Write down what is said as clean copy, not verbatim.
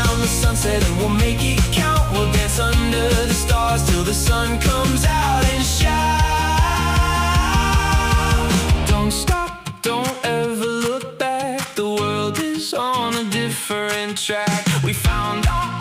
around the sunset and we'll make it count. We'll dance under the stars till the sun comes out and shout. Don't stop, don't ever look back. The world is on a different track. We found our